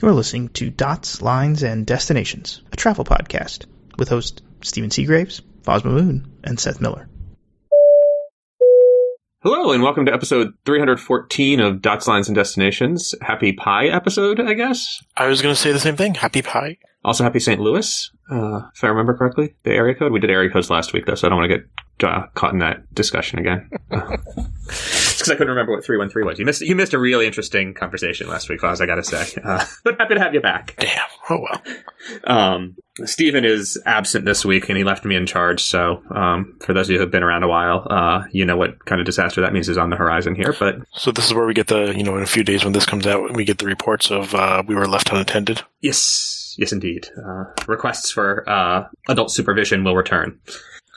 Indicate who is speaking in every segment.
Speaker 1: You're listening to Dots, Lines, and Destinations, a travel podcast with hosts Stephen Seagraves, Fosma Moon, and Seth Miller.
Speaker 2: Hello, and welcome to episode 314 of Dots, Lines, and Destinations. Happy Pie episode, I guess?
Speaker 3: I was going to say the same thing. Happy Pie.
Speaker 2: Also, happy St. Louis, if I remember correctly, the area code. We did area codes last week, though, so I don't want to get caught in that discussion again. It's because I couldn't remember what 313 was. You missed a really interesting conversation last week, Foz, I gotta say. But happy to have you back.
Speaker 3: Damn. Oh, well.
Speaker 2: Stephen is absent this week, and he left me in charge, so for those of you who have been around a while, you know what kind of disaster that means is on the horizon here. But
Speaker 3: so this is where we get the, in a few days when this comes out, we get the reports of we were left unattended.
Speaker 2: Yes, indeed. Requests for adult supervision will return.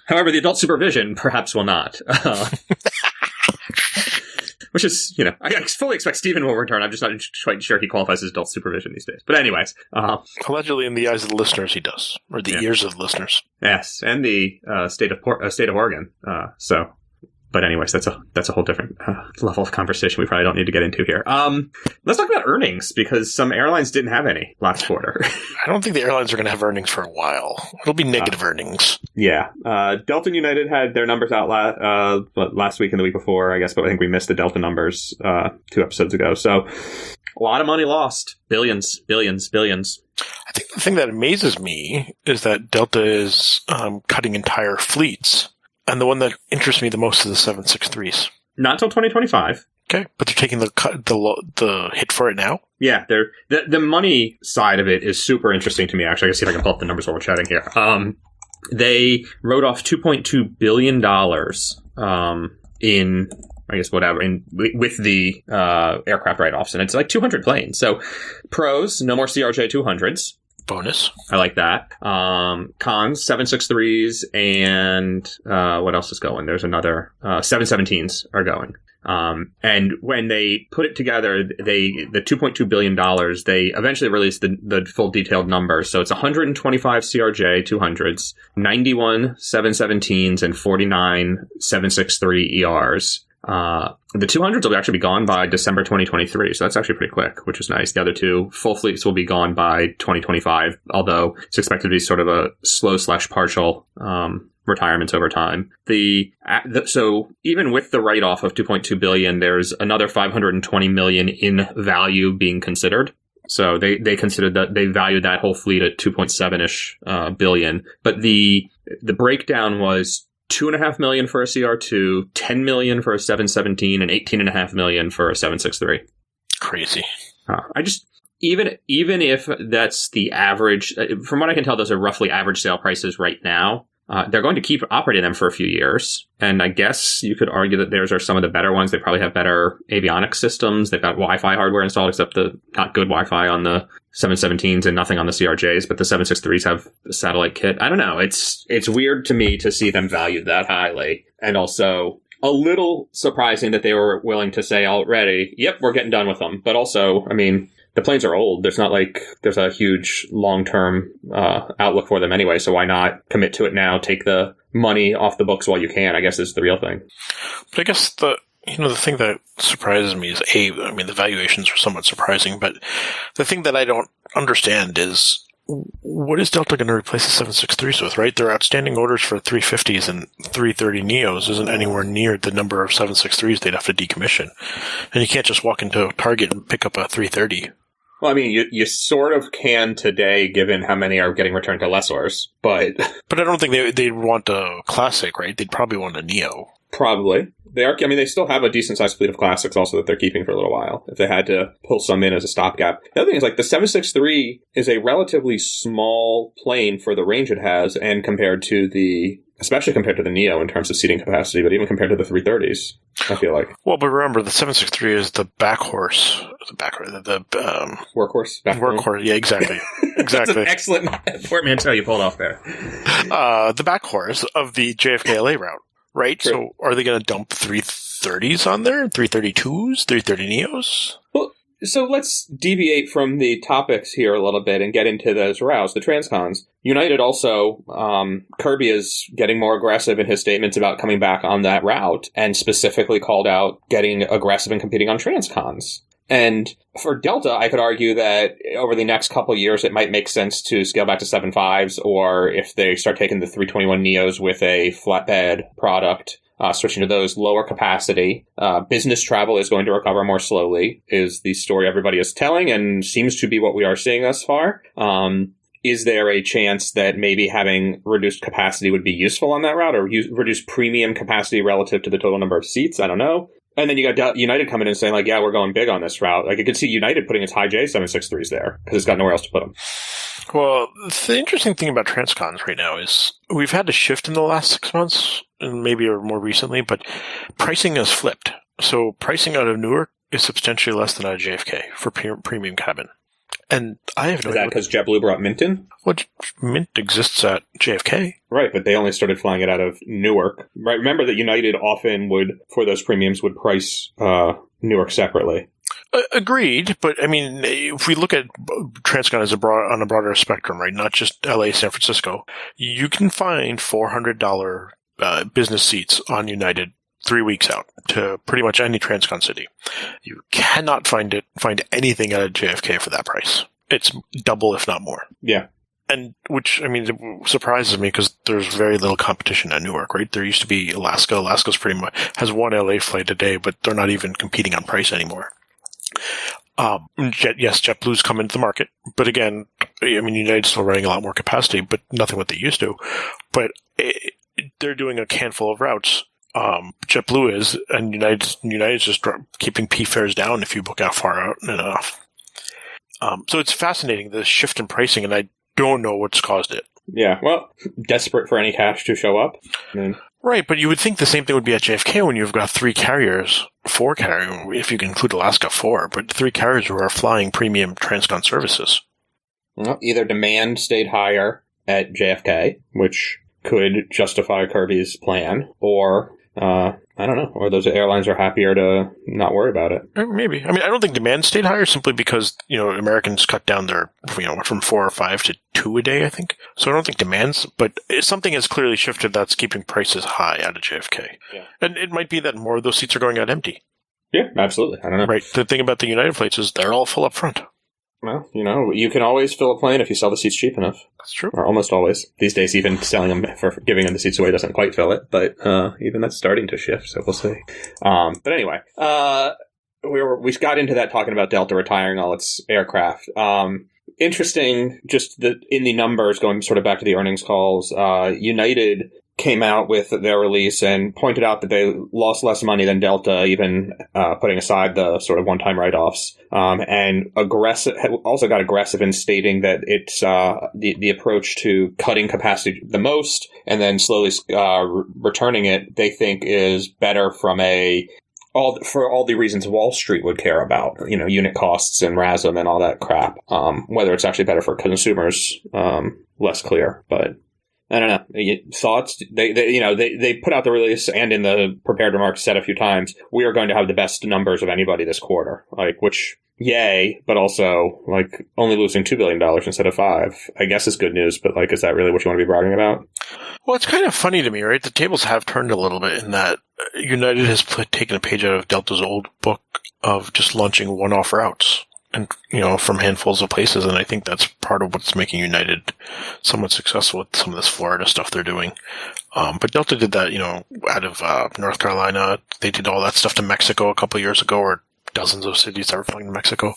Speaker 2: However, the adult supervision perhaps will not. Which is, I fully expect Stephen will return. I'm just not quite sure he qualifies as adult supervision these days. But anyways.
Speaker 3: Allegedly, in the eyes of the listeners, he does. Or the ears of the listeners.
Speaker 2: Yes, and the state of Oregon. But anyways, that's a whole different level of conversation we probably don't need to get into here. Let's talk about earnings, because some airlines didn't have any last quarter.
Speaker 3: I don't think the airlines are going to have earnings for a while. It'll be negative earnings.
Speaker 2: Yeah. Delta and United had their numbers out last week and the week before, I guess, but I think we missed the Delta numbers 2 episodes ago. So a lot of money lost. Billions.
Speaker 3: I think the thing that amazes me is that Delta is cutting entire fleets. And the one that interests me the most is the 763s.
Speaker 2: Not until 2025.
Speaker 3: Okay, but they're taking the hit for it now?
Speaker 2: Yeah, the money side of it is super interesting to me, actually. I can see if I can pull up the numbers while we're chatting here. They wrote off $2.2 billion in, I guess, whatever, with the aircraft write-offs. And it's like 200 planes. So pros, no more CRJ-200s.
Speaker 3: Bonus.
Speaker 2: I like that. Cons, 763s, and what else is going? There's another 717s are going. And when they put it together, the $2.2 billion, they eventually released the full detailed numbers. So it's 125 CRJ 200s, 91 717s, and 49 763 ERs. The 200s will actually be gone by December 2023, so that's actually pretty quick, which is nice. The other two full fleets will be gone by 2025, although it's expected to be sort of a slow/partial retirements over time. So even with the write-off of $2.2 billion, there's another $520 million in value being considered. So they considered that they valued that whole fleet at 2.7-ish billion. But the breakdown was $2.5 million for a CR2, $10 million for a 717, and $18.5 million for a 763.
Speaker 3: Crazy.
Speaker 2: Even if that's the average, from what I can tell, those are roughly average sale prices right now. They're going to keep operating them for a few years. And I guess you could argue that theirs are some of the better ones. They probably have better avionics systems. They've got Wi-Fi hardware installed, except the not good Wi-Fi on the 717s and nothing on the CRJs, but the 763s have a satellite kit. I don't know. It's weird to me to see them valued that highly. And also a little surprising that they were willing to say already, yep, we're getting done with them. But also, I mean, the planes are old. There's not like there's a huge long-term outlook for them anyway, so why not commit to it now, take the money off the books while you can, I guess is the real thing.
Speaker 3: But I guess the thing that surprises me is, the valuations are somewhat surprising, but the thing that I don't understand is, what is Delta going to replace the 763s with, right? Their outstanding orders for 350s and 330 Neos isn't anywhere near the number of 763s they'd have to decommission. And you can't just walk into Target and pick up a 330.
Speaker 2: Well, I mean, you sort of can today, given how many are getting returned to lessors, but...
Speaker 3: But I don't think they'd want a classic, right? They'd probably want a Neo.
Speaker 2: Probably. They still have a decent-sized fleet of classics also that they're keeping for a little while, if they had to pull some in as a stopgap. The other thing is, the 763 is a relatively small plane for the range it has, and especially compared to the Neo in terms of seating capacity, but even compared to the 330s, I feel like.
Speaker 3: Well, but remember, the 763 is the backhorse. The
Speaker 2: workhorse?
Speaker 3: Workhorse, yeah, exactly.
Speaker 2: That's an excellent portmanteau you pulled off there.
Speaker 3: The backhorse of the JFK LA route. Right? True. So are they going to dump 330s on there? 332s? 330 Neos?
Speaker 2: Well, so let's deviate from the topics here a little bit and get into those routes, the transcons. United also, Kirby is getting more aggressive in his statements about coming back on that route and specifically called out getting aggressive and competing on transcons. And for Delta, I could argue that over the next couple of years, it might make sense to scale back to 757s, or if they start taking the 321 Neos with a flatbed product, switching to those lower capacity. Business travel is going to recover more slowly, is the story everybody is telling, and seems to be what we are seeing thus far. Is there a chance that maybe having reduced capacity would be useful on that route, or reduce premium capacity relative to the total number of seats? I don't know. And then you got United coming in and saying, like, yeah, we're going big on this route. Like, I could see United putting its high J 763s there because it's got nowhere else to put them.
Speaker 3: Well, the interesting thing about transcons right now is we've had a shift in the last 6 months, and maybe or more recently, but pricing has flipped. So pricing out of Newark is substantially less than out of JFK for premium cabin. And I have no idea.
Speaker 2: Is that because JetBlue brought Mint in?
Speaker 3: Well, Mint exists at JFK.
Speaker 2: Right, but they only started flying it out of Newark. Right, remember that United often would, for those premiums, would price Newark separately.
Speaker 3: Agreed, but I mean, if we look at Transcon as on a broader spectrum, right, not just LA, San Francisco, you can find $400 business seats on United 3 weeks out to pretty much any Transcon city. You cannot find anything out of JFK for that price. It's double, if not more.
Speaker 2: Yeah.
Speaker 3: And which, I mean, it surprises me because there's very little competition at Newark, right? There used to be Alaska. Alaska's pretty much has one LA flight a day, but they're not even competing on price anymore. JetBlue's come into the market, but again, I mean, United's still running a lot more capacity, but nothing what they used to. But they're doing a handful of routes. JetBlue is, and United's just keeping P fares down if you book out far out enough. So it's fascinating, the shift in pricing, and I don't know what's caused it.
Speaker 2: Yeah, well, desperate for any cash to show up.
Speaker 3: Right, but you would think the same thing would be at JFK when you've got 4 carriers, if you can include Alaska, 4, but 3 carriers who are flying premium transcon services.
Speaker 2: Well, either demand stayed higher at JFK, which could justify Kirby's plan, or I don't know, or those airlines are happier to not worry about it.
Speaker 3: Maybe. I mean, I don't think demand stayed higher simply because, Americans cut down their, from 4 or 5 to 2 a day, I think. So I don't think demand's, but something has clearly shifted that's keeping prices high out of JFK. Yeah. And it might be that more of those seats are going out empty.
Speaker 2: Yeah, absolutely. I don't know.
Speaker 3: Right. The thing about the United flights is they're all full up front.
Speaker 2: Well, you can always fill a plane if you sell the seats cheap enough.
Speaker 3: That's true.
Speaker 2: Or almost always. These days, even selling them for giving them the seats away doesn't quite fill it, but even that's starting to shift, so we'll see. But anyway, we got into that talking about Delta retiring all its aircraft. Interesting, just in the numbers, going sort of back to the earnings calls, United came out with their release and pointed out that they lost less money than Delta, even putting aside the sort of one-time write-offs, and also got aggressive in stating that it's the approach to cutting capacity the most and then slowly returning it, they think is better for all the reasons Wall Street would care about, unit costs and RASM and all that crap. Whether it's actually better for consumers, less clear, but I don't know. Thoughts? They put out the release and in the prepared remarks said a few times, we are going to have the best numbers of anybody this quarter. Which, yay, but also, only losing $2 billion instead of $5 billion, I guess is good news, but, is that really what you want to be bragging about?
Speaker 3: Well, it's kind of funny to me, right? The tables have turned a little bit in that United has taken a page out of Delta's old book of just launching one-off routes. And, from handfuls of places. And I think that's part of what's making United somewhat successful with some of this Florida stuff they're doing. But Delta did that, out of North Carolina. They did all that stuff to Mexico a couple of years ago, or dozens of cities that were flying to Mexico.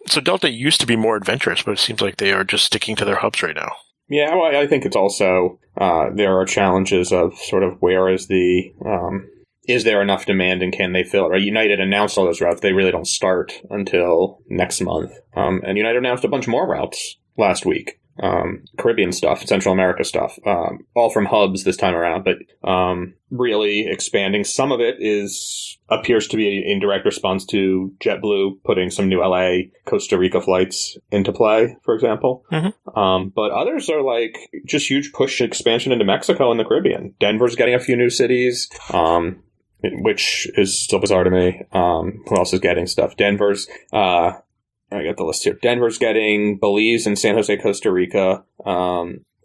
Speaker 3: So Delta used to be more adventurous, but it seems like they are just sticking to their hubs right now.
Speaker 2: Yeah, well, I think it's also, there are challenges of sort of where is is there enough demand and can they fill it? Right? United announced all those routes. They really don't start until next month. And United announced a bunch more routes last week. Caribbean stuff, Central America stuff, all from hubs this time around, but really expanding. Some of it appears to be in direct response to JetBlue putting some new LA, Costa Rica flights into play, for example. Mm-hmm. But others are just huge push expansion into Mexico and the Caribbean. Denver's getting a few new cities. Which is still bizarre to me. Who else is getting stuff? Denver's, I got the list here. Denver's getting Belize and San Jose, Costa Rica.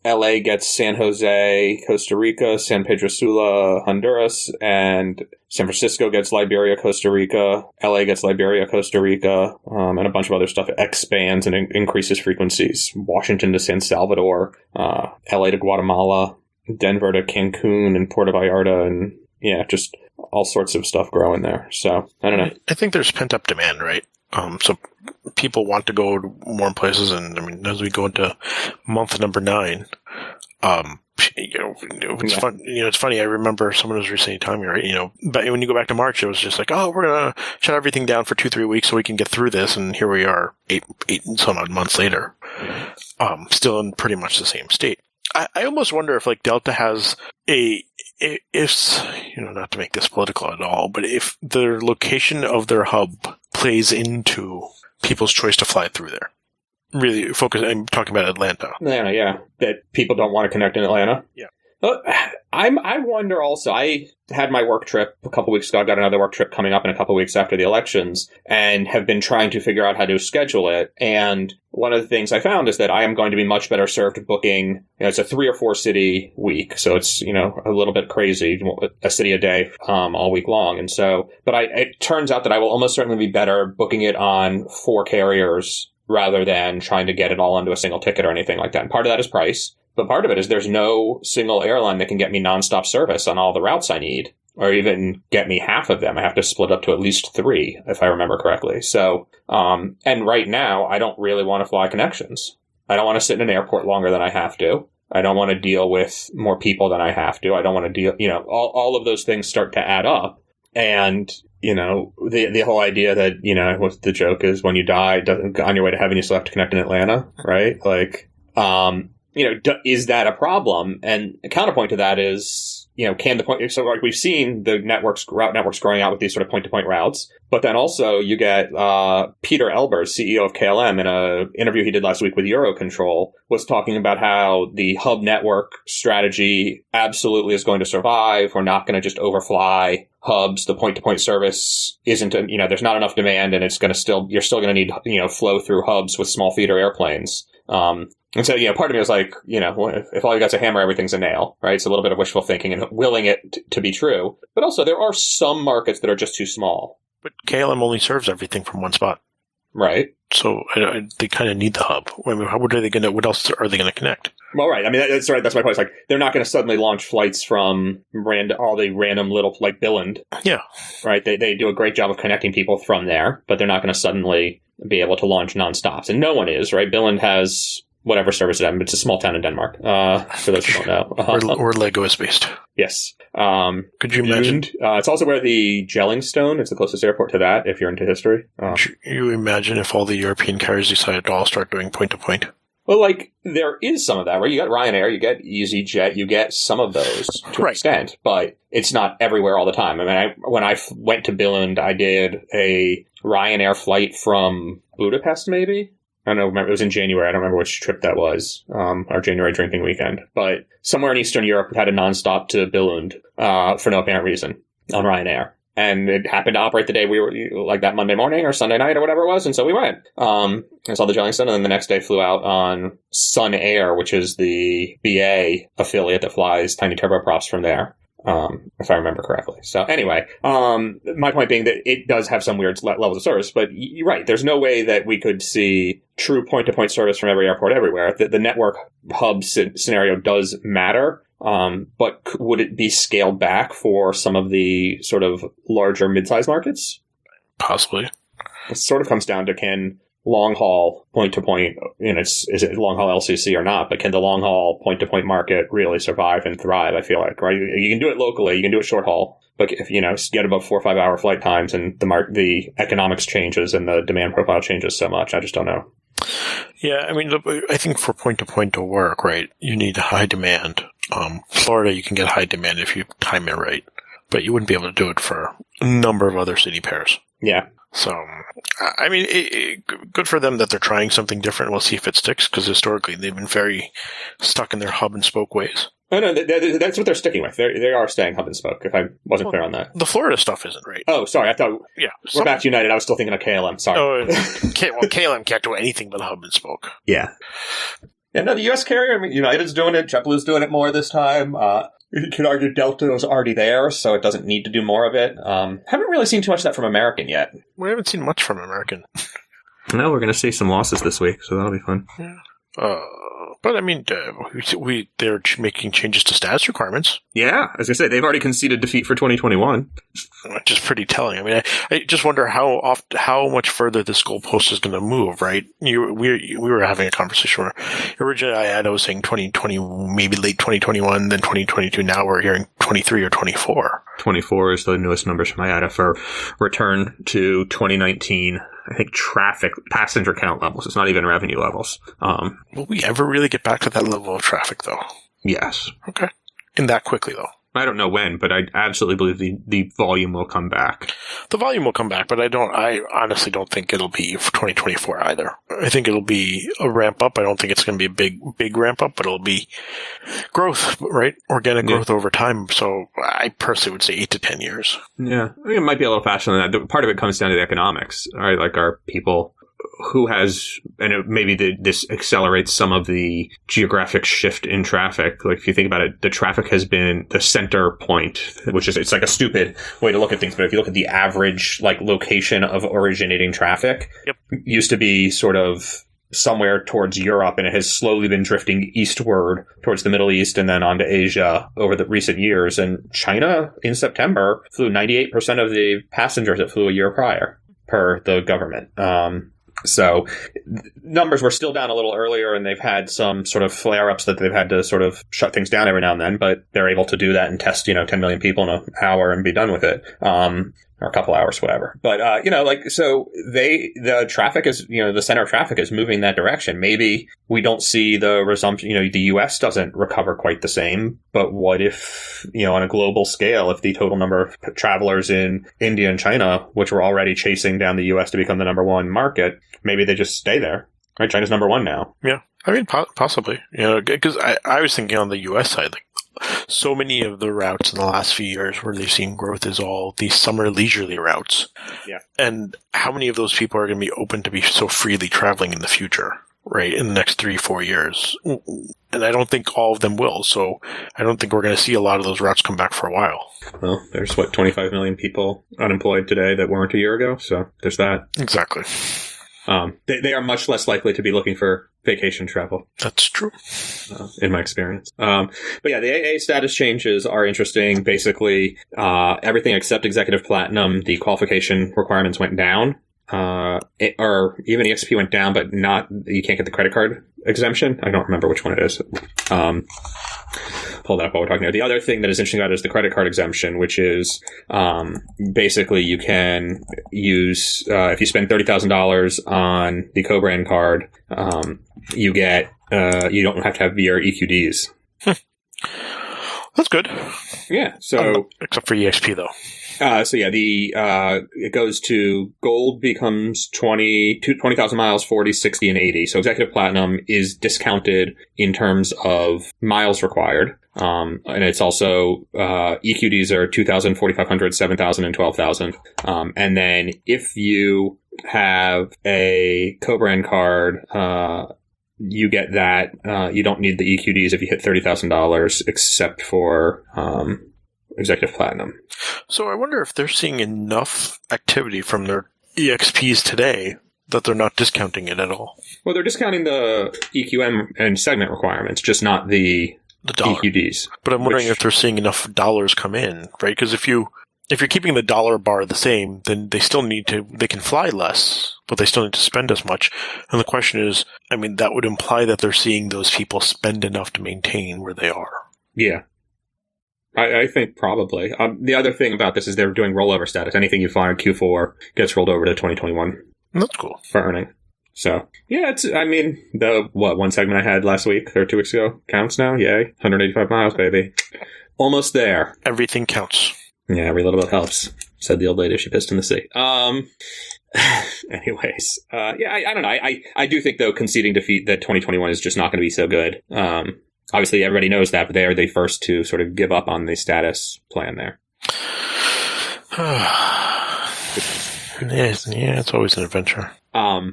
Speaker 2: LA gets San Jose, Costa Rica, San Pedro Sula, Honduras, and San Francisco gets Liberia, Costa Rica. LA gets Liberia, Costa Rica, and a bunch of other stuff. It expands and increases frequencies. Washington to San Salvador, LA to Guatemala, Denver to Cancun and Puerto Vallarta, and just all sorts of stuff growing there. So, I don't know.
Speaker 3: I think there's pent-up demand, right? So people want to go to more places, and I mean, as we go into month number 9, it's fun. It's funny. I remember someone was recently telling me, right? But when you go back to March, it was just like, oh, we're gonna shut everything down for 2-3 weeks so we can get through this, and here we are, eight and some odd months later, still in pretty much the same state. I almost wonder if Delta has not to make this political at all, but if the location of their hub plays into people's choice to fly through there. Really focus. I'm talking about Atlanta.
Speaker 2: Atlanta, yeah. That people don't want to connect in Atlanta.
Speaker 3: Yeah.
Speaker 2: I wonder also, I had my work trip a couple weeks ago. I've got another work trip coming up in a couple weeks after the elections and have been trying to figure out how to schedule it. And one of the things I found is that I am going to be much better served booking, it's a 3 or 4 city week. So it's, a little bit crazy, a city a day, all week long. And so, but it turns out that I will almost certainly be better booking it on 4 carriers rather than trying to get it all onto a single ticket or anything like that. And part of that is price. But part of it is there's no single airline that can get me nonstop service on all the routes I need, or even get me half of them. I have to split up to at least 3, if I remember correctly. So, and right now, I don't really want to fly connections. I don't want to sit in an airport longer than I have to. I don't want to deal with more people than I have to. I don't want to deal, all of those things start to add up. And, the whole idea that, what the joke is, when you die, on your way to heaven, you still have to connect in Atlanta, right? Is that a problem? And a counterpoint to that is, we've seen the route networks growing out with these sort of point-to-point routes, but then also you get Peter Elbers, CEO of KLM, in an interview he did last week with Eurocontrol, was talking about how the hub network strategy absolutely is going to survive. We're not going to just overfly hubs. The point-to-point service isn't, there's not enough demand, and you're still going to need, flow through hubs with small feeder airplanes. And so, part of me was like, if all you got's a hammer, everything's a nail, right? It's a little bit of wishful thinking and willing it to be true. But also, there are some markets that are just too small.
Speaker 3: But KLM only serves everything from one spot.
Speaker 2: Right.
Speaker 3: So they kind of need the hub. What else are they going to connect?
Speaker 2: Well, right. I mean, that's right. That's my point. It's like, they're not going to suddenly launch flights from all the random little, like Billund.
Speaker 3: Yeah.
Speaker 2: Right. They do a great job of connecting people from there, but they're not going to suddenly be able to launch nonstops. And no one is, right? Billund has whatever service it has. It's a small town in Denmark, for those who don't know.
Speaker 3: Where Lego is based.
Speaker 2: Yes.
Speaker 3: Could you imagine?
Speaker 2: It's also where the Jellingstone is the closest airport to that, if you're into history.
Speaker 3: Could you imagine if all the European carriers decided to all start doing point-to-point?
Speaker 2: Well, there is some of that, right? You got Ryanair, you get EasyJet, you get some of those to an extent, but it's not everywhere all the time. I mean, when I went to Billund, I did a Ryanair flight from Budapest, maybe? I don't know, it was in January. I don't remember which trip that was, our January drinking weekend. But somewhere in Eastern Europe had a nonstop to Billund, for no apparent reason on Ryanair. And it happened to operate the day we were, like that Monday morning or Sunday night or whatever it was. And so we went, and saw the Jellingstone. And then the next day flew out on Sun Air, which is the BA affiliate that flies tiny turboprops from there. If I remember correctly. So anyway, my point being that it does have some weird levels of service, but you're right. There's no way that we could see true point-to-point service from every airport everywhere. The network hub scenario does matter, but would it be scaled back for some of the sort of larger mid-sized markets?
Speaker 3: Possibly.
Speaker 2: It sort of comes down to can long-haul point-to-point, is it long-haul LCC or not, but can the long-haul point-to-point market really survive and thrive, I feel like, right? You can do it locally, you can do it short-haul, but if, get above 4 or 5 hour flight times and the economics changes and the demand profile changes so much, I just don't know.
Speaker 3: Yeah, I mean, I think for point-to-point to work, right, you need high demand. Florida, you can get high demand if you time it right, but you wouldn't be able to do it for a number of other city pairs.
Speaker 2: Yeah.
Speaker 3: So, I mean, good for them that they're trying something different. We'll see if it sticks, because historically they've been very stuck in their hub and spoke ways.
Speaker 2: Oh, no, that's what they're sticking with. They are staying hub and spoke, if I wasn't clear on that.
Speaker 3: The Florida stuff isn't right.
Speaker 2: Oh, sorry. I thought we're back to United. I was still thinking of KLM. Sorry.
Speaker 3: KLM can't do anything but hub and spoke.
Speaker 2: Yeah. Yeah, no, the U.S. carrier, I mean, United's doing it, JetBlue's doing it more this time. You could argue Delta was already there, so it doesn't need to do more of it. Haven't really seen too much of that from American yet.
Speaker 3: We haven't seen much from American.
Speaker 2: No, we're going to see some losses this week, so that'll be fun.
Speaker 3: Yeah. But I mean, they're making changes to status requirements.
Speaker 2: Yeah, as I said, they've already conceded defeat for 2021,
Speaker 3: which is pretty telling. I mean, I just wonder how much further this goalpost is going to move. Right? We were having a conversation where originally I was saying 2020, maybe late 2021, then 2022. Now we're hearing 23 or 24. 24 is the newest numbers from IATA for return to 2019. I think traffic, passenger count levels. It's not even revenue levels. Will we ever really get back to that level of traffic, though? Yes. Okay. And that quickly, though? I don't know when, but I absolutely believe the volume will come back. The volume will come back, but I honestly don't think it'll be for 2024 either. I think it'll be a ramp up. I don't think it's going to be a big ramp up, but it'll be growth, right? Organic growth over time. So I personally would say 8 to 10 years. Yeah. I mean, it might be a little faster than that. Part of it comes down to the economics, right? Like, are people who has, and maybe this accelerates some of the geographic shift in traffic. Like, if you think about it, the traffic has been the center point, which is, it's like a stupid way to look at things. But if you look at the average, like, location of originating traffic, used to be sort of somewhere towards Europe, and it has slowly been drifting eastward towards the Middle East and then onto Asia over the recent years. And China in September flew 98% of the passengers that flew a year prior per the government. So numbers were still down a little earlier, and they've had some sort of flare-ups that they've had to sort of shut things down every now and then, but they're able to do that and test, 10 million people in an hour and be done with it. Or a couple hours, whatever. But, so the traffic is, the center of traffic is moving that direction. Maybe we don't see the resumption, the U.S. doesn't recover quite the same, but what if, on a global scale, if the total number of travelers in India and China, which were already chasing down the U.S. to become the number one market, maybe they just stay there, right? China's number one now. Yeah. I mean, possibly, because I was thinking on the U.S. side, like, so many of the routes in the last few years where they've seen growth is all these summer leisurely routes. Yeah. And how many of those people are going to be open to be so freely traveling in the future, right? In the next 3-4 years. And I don't think all of them will. So I don't think we're going to see a lot of those routes come back for a while. Well, there's 25 million people unemployed today that weren't a year ago. So there's that. Exactly. They are much less likely to be looking for vacation travel. That's true. In my experience. But yeah, the AA status changes are interesting. Basically, everything except Executive Platinum, the qualification requirements went down. Or even EXP went down, but you can't get the credit card exemption. I don't remember which one it is. Pull that up while we're talking here. The other thing that is interesting about it is the credit card exemption, which is basically you can use, if you spend $30,000 on the co-brand card, you get, you don't have to have your EQDs. That's good. Yeah. So except for EXP though. It goes to gold becomes 20,000 miles, 40, 60, and 80. So executive platinum is discounted in terms of miles required. And it's also, EQDs are 2,000, 4,500, 7,000, and 12,000. And then if you have a co-brand card, you get that, you don't need the EQDs if you hit $30,000 except for, Executive Platinum. So I wonder if they're seeing enough activity from their EXPs today that they're not discounting it at all. Well, they're discounting the EQM and segment requirements, just not the EQDs. But I'm wondering if they're seeing enough dollars come in, right? Because if you're keeping the dollar bar the same, then they can fly less, but they still need to spend as much. And the question is, I mean, that would imply that they're seeing those people spend enough to maintain where they are. Yeah. I think probably. The other thing about this is they're doing rollover status. Anything you fly in Q4 gets rolled over to 2021. That's cool. For earning. So, yeah, one segment I had last week or 2 weeks ago counts now. Yay. 185 miles, baby. Almost there. Everything counts. Yeah, every little bit helps, said the old lady. She pissed in the sea. Anyways. I don't know. I do think, though, conceding defeat that 2021 is just not going to be so good. Obviously, everybody knows that, but they are the first to sort of give up on the status plan there. It's always an adventure. I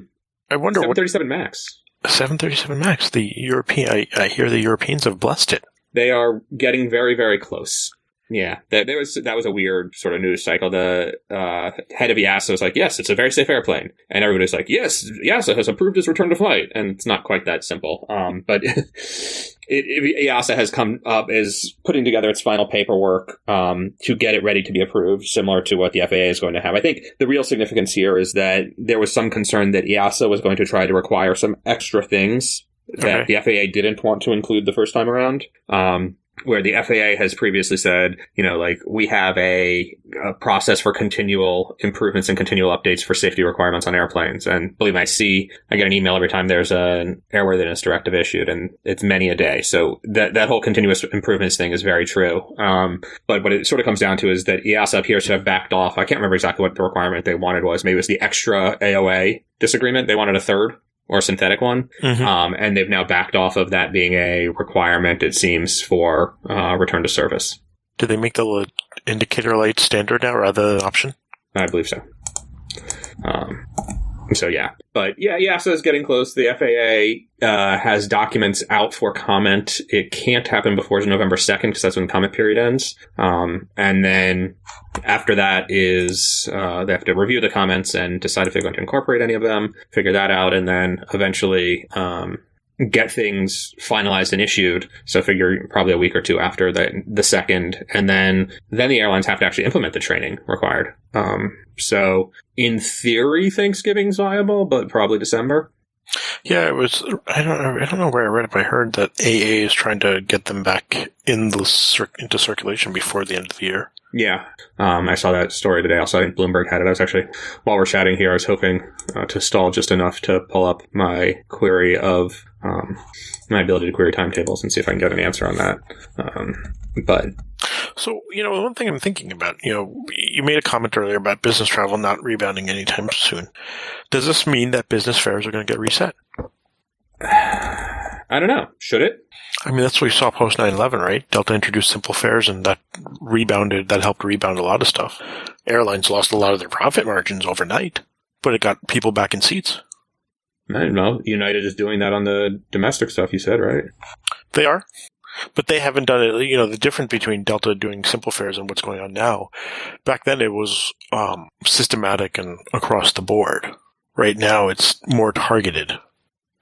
Speaker 3: wonder 737 Max. 737 MAX, the European. I hear the Europeans have blessed it.
Speaker 2: They are getting very, very close. Yeah, that was a weird sort of news cycle. The head of EASA was like, yes, it's a very safe airplane. And everybody's like, yes, EASA has approved its return to flight. And it's not quite that simple. But EASA has come up as putting together its final paperwork to get it ready to be approved, similar to what the FAA is going to have. I think the real significance here is that there was some concern that EASA was going to try to require some extra things that the FAA didn't want to include the first time around. Where the FAA has previously said, we have a process for continual improvements and continual updates for safety requirements on airplanes. And believe me, I get an email every time there's an airworthiness directive issued, and it's many a day. So that whole continuous improvements thing is very true. But what it sort of comes down to is that EASA appears to have backed off. I can't remember exactly what the requirement they wanted was. Maybe it was the extra AOA disagreement. They wanted a third, or a synthetic one. Mm-hmm. And they've now backed off of that being a requirement, it seems, for return to service.
Speaker 3: Did they make the indicator light standard now rather than option?
Speaker 2: I believe so. So, yeah. But, yeah, EASA is getting close. The FAA has documents out for comment. It can't happen before November 2nd because that's when the comment period ends. And then after that is they have to review the comments and decide if they're going to incorporate any of them, figure that out, and then eventually get things finalized and issued. So figure probably a week or two after the second. And then the airlines have to actually implement the training required. So in theory, Thanksgiving's viable, but probably December.
Speaker 3: Yeah, it was. I don't know where I read it, but I heard that AA is trying to get them back into circulation before the end of the year.
Speaker 2: Yeah, I saw that story today. Also, I think Bloomberg had it. I was actually, while we're chatting here, I was hoping to stall just enough to pull up my query of my ability to query timetables and see if I can get an answer on that. But
Speaker 3: so, one thing I'm thinking about, you made a comment earlier about business travel not rebounding anytime soon. Does this mean that business fares are going to get reset?
Speaker 2: I don't know. Should it?
Speaker 3: I mean, that's what we saw post 9/11, right? Delta introduced simple fares, and that helped rebound a lot of stuff. Airlines lost a lot of their profit margins overnight, but it got people back in seats.
Speaker 2: I don't know. United is doing that on the domestic stuff, you said, right?
Speaker 3: They are. But they haven't done it. The difference between Delta doing simple fares and what's going on now, back then it was systematic and across the board. Right now it's more targeted.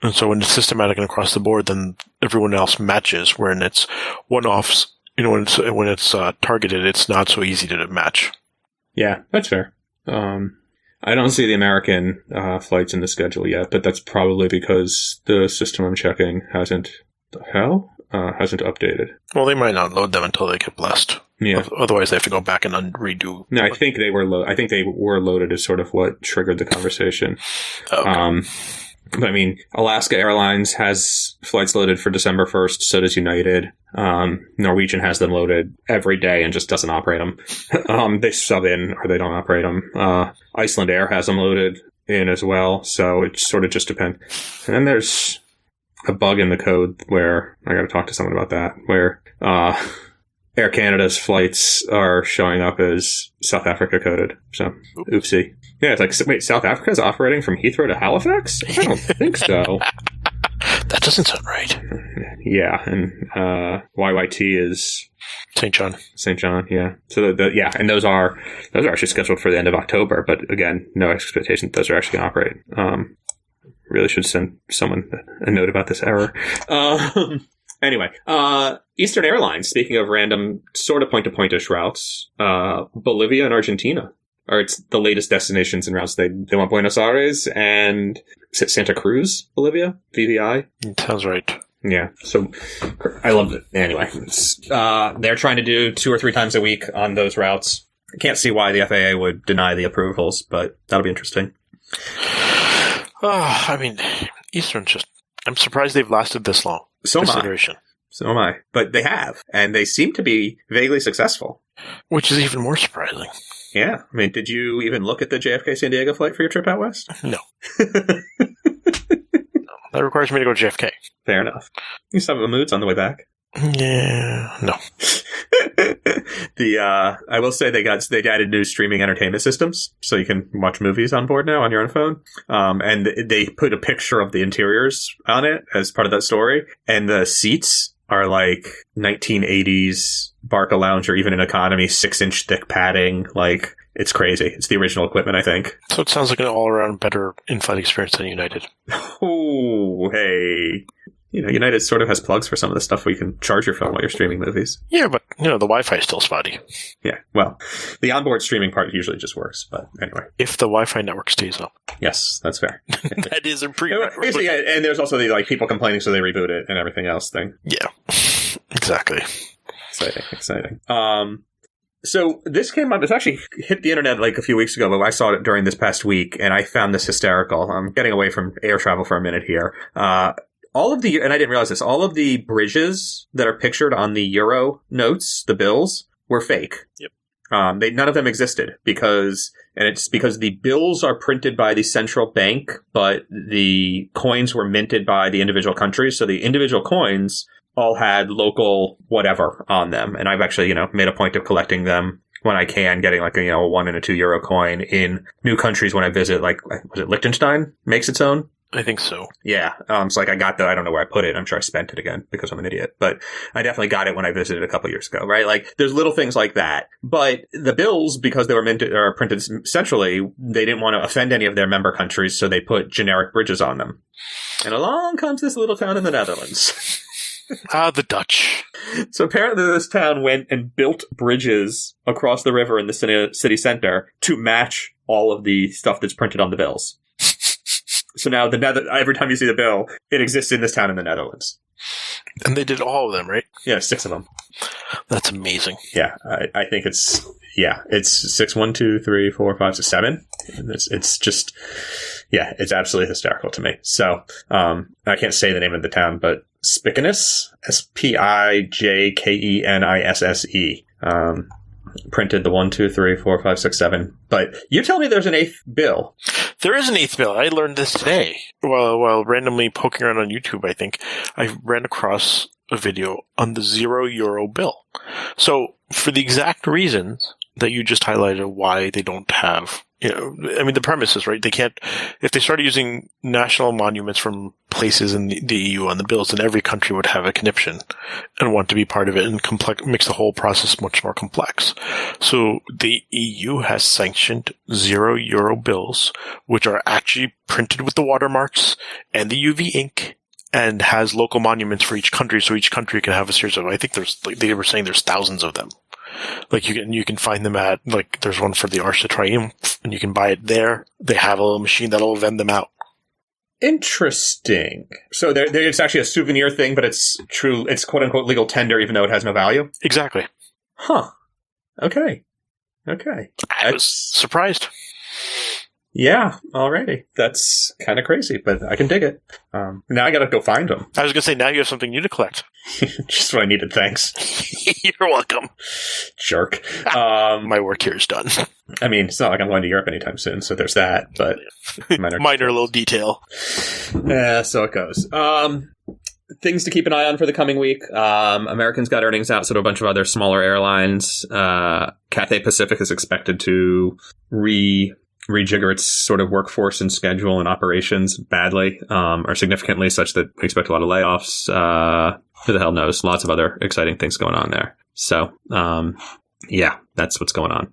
Speaker 3: And so when it's systematic and across the board, then everyone else matches. When it's one-offs, when it's targeted, it's not so easy to match.
Speaker 2: Yeah, that's fair. I don't see the American flights in the schedule yet, but that's probably because the system I'm checking hasn't updated.
Speaker 3: Well, they might not load them until they get blessed.
Speaker 2: Yeah.
Speaker 3: Otherwise, they have to go back and redo.
Speaker 2: No, I think they were loaded as sort of what triggered the conversation. Okay. But I mean, Alaska Airlines has flights loaded for December 1st. So does United. Norwegian has them loaded every day and just doesn't operate them. They sub in or they don't operate them. Iceland Air has them loaded in as well. So it sort of just depends. And then there's a bug in the code where I got to talk to someone about that, where Air Canada's flights are showing up as South Africa coded. So, oopsie. Yeah, it's like, wait, South Africa's operating from Heathrow to Halifax? I don't think so.
Speaker 3: That doesn't sound right.
Speaker 2: Yeah, and YYT is
Speaker 3: St. John.
Speaker 2: St. John, yeah. So and those are actually scheduled for the end of October, but again, no expectation that those are actually going to operate. Really should send someone a note about this error. Anyway, Eastern Airlines, speaking of random sort of point-to-point-ish routes, Bolivia and Argentina are the latest destinations and routes. They want Buenos Aires and Santa Cruz, Bolivia, VVI.
Speaker 3: Sounds right.
Speaker 2: Yeah, so I love it. Anyway, they're trying to do 2 or 3 times a week on those routes. I can't see why the FAA would deny the approvals, but that'll be interesting.
Speaker 3: I mean, Eastern's I'm surprised they've lasted this long.
Speaker 2: So am I. But they have, and they seem to be vaguely successful.
Speaker 3: Which is even more surprising.
Speaker 2: Yeah. I mean, did you even look at the JFK San Diego flight for your trip out west?
Speaker 3: No. That requires me to go to JFK.
Speaker 2: Fair enough. You saw the moods on the way back.
Speaker 3: Yeah, no.
Speaker 2: I will say they added new streaming entertainment systems, so you can watch movies on board now on your own phone. And they put a picture of the interiors on it as part of that story, and the seats are like 1980s Barca lounge or even an economy 6-inch thick padding. Like, it's crazy. It's the original equipment, I think.
Speaker 3: So it sounds like an all-around better in-flight experience than United.
Speaker 2: Oh, hey. United sort of has plugs for some of the stuff where you can charge your phone while you're streaming movies.
Speaker 3: Yeah, but, the Wi-Fi is still spotty.
Speaker 2: Yeah, well, the onboard streaming part usually just works, but anyway.
Speaker 3: If the Wi-Fi network stays up.
Speaker 2: Yes, that's fair.
Speaker 3: That is a prerequisite.
Speaker 2: Yeah, and there's also the people complaining so they reboot it and everything else thing.
Speaker 3: Yeah, exactly.
Speaker 2: Exciting. So this came up, it's actually hit the internet like a few weeks ago, but I saw it during this past week, and I found this hysterical. I'm getting away from air travel for a minute here. And I didn't realize this, all of the bridges that are pictured on the euro notes, the bills, were fake.
Speaker 3: Yep.
Speaker 2: None of them existed it's because the bills are printed by the central bank, but the coins were minted by the individual countries. So the individual coins all had local whatever on them. And I've actually, made a point of collecting them when I can, getting like a 1 and a 2 euro coin in new countries when I visit, like, was it Liechtenstein makes its own?
Speaker 3: I think so.
Speaker 2: Yeah. So like I got I don't know where I put it. I'm sure I spent it again because I'm an idiot, but I definitely got it when I visited a couple years ago, right? Like there's little things like that, but the bills, because they were minted or printed centrally, they didn't want to offend any of their member countries. So they put generic bridges on them. And along comes this little town in the Netherlands.
Speaker 3: The Dutch.
Speaker 2: So apparently this town went and built bridges across the river in the city center to match all of the stuff that's printed on the bills. So now every time you see the bill, it exists in this town in the Netherlands.
Speaker 3: And they did all of them, right?
Speaker 2: Yeah, 6 of them.
Speaker 3: That's amazing.
Speaker 2: Yeah, I think it's 6, 1, 2, 3, 4, 5, 6, 7. It's just, it's absolutely hysterical to me. So, I can't say the name of the town, but Spijkenisse, Spijkenisse, printed the 1, 2, 3, 4, 5, 6, 7. But you tell me there's an 8th bill.
Speaker 3: There is an 8th bill. I learned this today. While randomly poking around on YouTube, I think, I ran across a video on the 0 euro bill. So, for the exact reasons that you just highlighted why they don't have, the premise is, right, they can't, if they started using national monuments from places in the EU on the bills, then every country would have a conniption and want to be part of it and makes the whole process much more complex. So the EU has sanctioned 0 euro bills, which are actually printed with the watermarks and the UV ink, and has local monuments for each country, so each country can have a series of, I think they were saying there's thousands of them. Like you can find them at, like, there's one for the Arc de Triomphe, and you can buy it there. They have a little machine that'll vend them out.
Speaker 2: Interesting. So it's actually a souvenir thing, but it's true. It's quote unquote legal tender, even though it has no value.
Speaker 3: Exactly.
Speaker 2: Huh. Okay.
Speaker 3: I was surprised.
Speaker 2: Yeah, alrighty. That's kind of crazy, but I can dig it. Now I gotta go find them.
Speaker 3: I was gonna say, now you have something new to collect.
Speaker 2: Just what I needed, thanks.
Speaker 3: You're welcome.
Speaker 2: Jerk.
Speaker 3: My work here is done.
Speaker 2: I mean, it's not like I'm going to Europe anytime soon, so there's that, but
Speaker 3: minor little detail.
Speaker 2: Yeah, so it goes. Things to keep an eye on for the coming week. Americans got earnings out, so do a bunch of other smaller airlines. Cathay Pacific is expected to rejigger its sort of workforce and schedule and operations badly, or significantly, such that we expect a lot of layoffs. Who the hell knows? Lots of other exciting things going on there. So, yeah, that's what's going on.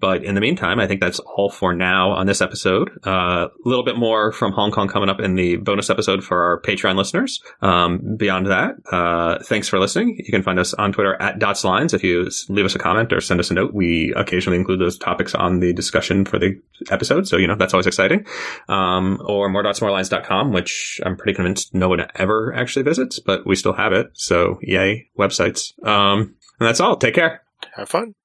Speaker 2: But in the meantime, I think that's all for now on this episode. A little bit more from Hong Kong coming up in the bonus episode for our Patreon listeners. Beyond that, thanks for listening. You can find us on Twitter at @DotsLines. If you leave us a comment or send us a note, we occasionally include those topics on the discussion for the episode. So, that's always exciting. Or more.smorelines.com, which I'm pretty convinced no one ever actually visits, but we still have it. So yay, websites. And that's all. Take care.
Speaker 3: Have fun.